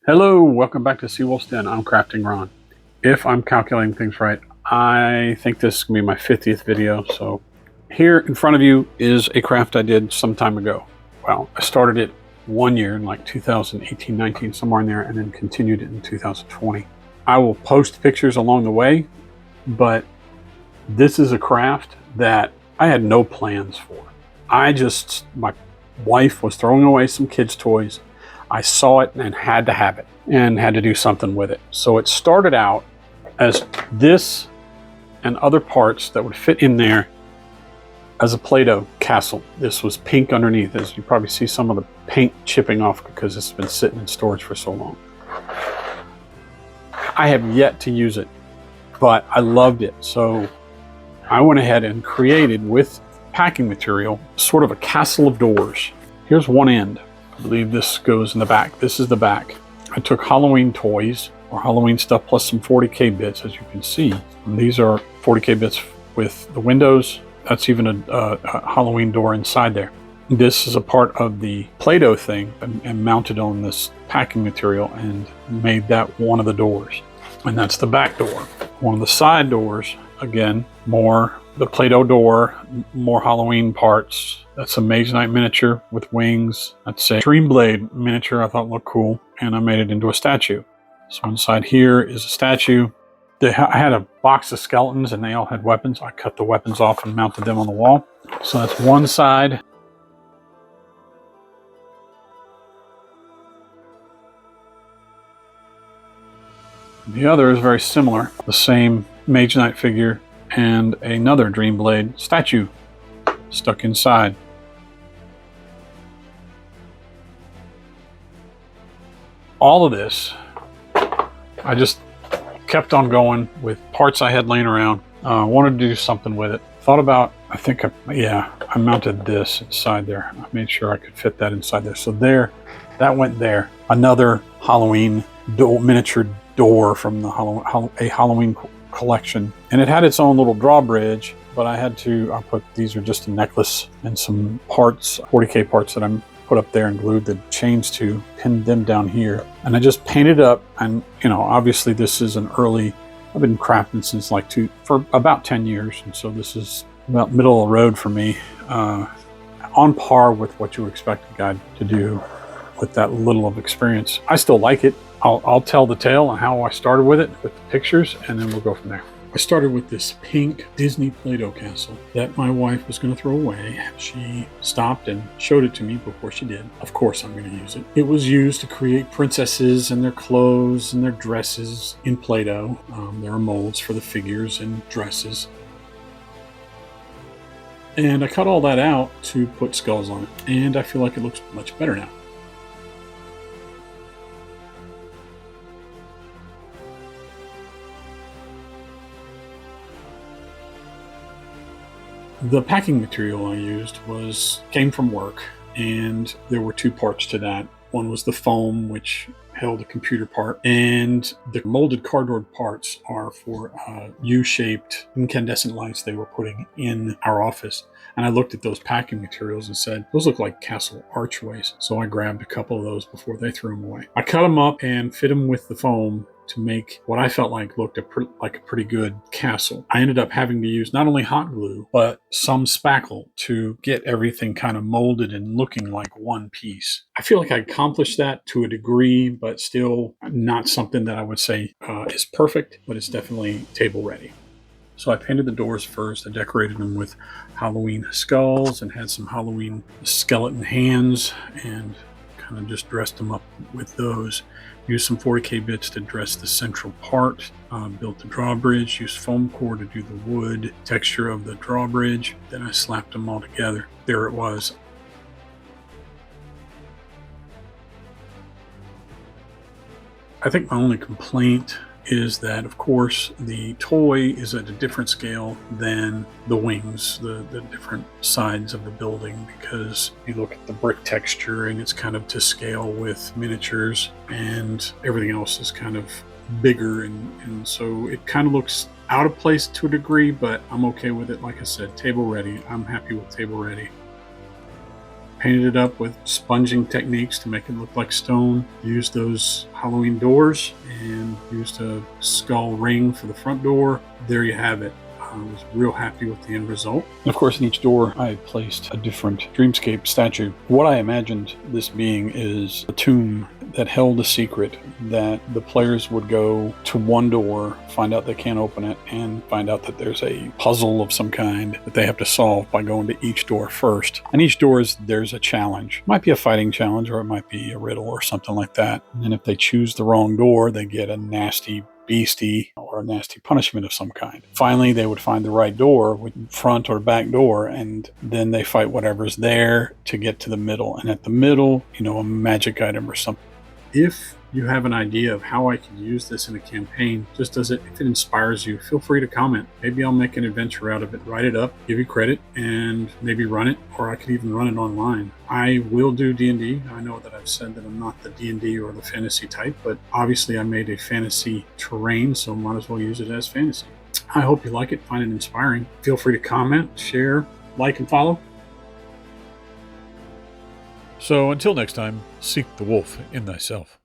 Hello, welcome back to Seawolf's Den. I'm Crafting Ron. If I'm calculating things right, I think this is going to be my 50th video. So here in front of you is a craft I did some time ago. Well, I started it 1 year in like 2018, 19, somewhere in there, and then continued it in 2020. I will post pictures along the way, but this is a craft that I had no plans for. My wife was throwing away some kids' toys. I saw it and had to have it and had to do something with it. So it started out as this and other parts that would fit in there as a PlayDoh castle. This was pink underneath, as you probably see some of the paint chipping off because it's been sitting in storage for so long. I have yet to use it, but I loved it. So I went ahead and created with packing material sort of a castle of doors. Here's one end. I believe this goes in the back. This is the back. I took Halloween toys or Halloween stuff plus some 40K bits, as you can see. And these are 40K bits with the windows. That's even a Halloween door inside there. This is a part of the Play-Doh thing and mounted on this packing material and made that one of the doors. And that's the back door. One of the side doors, again, more the Play-Doh door, more Halloween parts. That's a Mage Knight miniature with wings. That's a Dream Blade miniature I thought looked cool, and I made it into a statue. So inside here is a statue. I had a box of skeletons and they all had weapons. I cut the weapons off and mounted them on the wall. So that's one side. The other is very similar. The same Mage Knight figure and another Dream Blade statue stuck inside. All of this, I just kept on going with parts I had laying around. Wanted to do something with it. Thought about, I mounted this inside there. I made sure I could fit that inside there. So there, that went there. Another Halloween miniature door from the Halloween collection, and it had its own little drawbridge, but I put, these are just a necklace and some parts, 40K parts that I'm put up there and glued the chains to, pinned them down here, and I just painted up. And obviously this is I've been crafting since for about 10 years, and so this is about middle of the road for me, on par with what you expect a guy to do with that little of experience. I still like it. I'll tell the tale on how I started with it with the pictures, and then we'll go from there. I started with this pink Disney Play-Doh castle that my wife was going to throw away. She stopped and showed it to me before she did. Of course I'm going to use it. It was used to create princesses and their clothes and their dresses in Play-Doh. There are molds for the figures and dresses. And I cut all that out to put skulls on it, and I feel like it looks much better now. The packing material I used came from work, and there were two parts to that. One was the foam, which held a computer part, and the molded cardboard parts are for U-shaped incandescent lights they were putting in our office. And I looked at those packing materials and said, those look like castle archways. So I grabbed a couple of those before they threw them away. I cut them up and fit them with the foam to make what I felt like looked like a pretty good castle. I ended up having to use not only hot glue, but some spackle to get everything kind of molded and looking like one piece. I feel like I accomplished that to a degree, but still not something that I would say is perfect, but it's definitely table ready. So I painted the doors first. I decorated them with Halloween skulls and had some Halloween skeleton hands and kind of just dressed them up with those. Used some 40K bits to dress the central part. Built the drawbridge. Used foam core to do the wood texture of the drawbridge. Then I slapped them all together. There it was. I think my only complaint is that, of course, the toy is at a different scale than the wings, the different sides of the building, because you look at the brick texture and it's kind of to scale with miniatures, and everything else is kind of bigger, and so it kind of looks out of place to a degree, but I'm okay with it. Like I said, table ready. I'm happy with table ready. painted it up with sponging techniques to make it look like stone. Used those Halloween doors and used a skull ring for the front door. There you have it. I was real happy with the end result. And of course, in each door, I placed a different dreamscape statue. What I imagined this being is a tomb that held a secret that the players would go to one door, find out they can't open it, and find out that there's a puzzle of some kind that they have to solve by going to each door first. And each door there's a challenge. It might be a fighting challenge, or it might be a riddle or something like that. And if they choose the wrong door, they get a nasty beastie or a nasty punishment of some kind. Finally, they would find the right door, with front or back door, and then they fight whatever's there to get to the middle. And at the middle, a magic item or something. If you have an idea of how I could use this in a campaign, if it inspires you, feel free to comment. Maybe I'll make an adventure out of it, write it up, give you credit, and maybe run it, or I could even run it online. I will do D&D. I know that I've said that I'm not the D&D or the fantasy type, but obviously I made a fantasy terrain, so might as well use it as fantasy. I hope you like it, find it inspiring. Feel free to comment, share, like, and follow. So until next time, seek the wolf in thyself.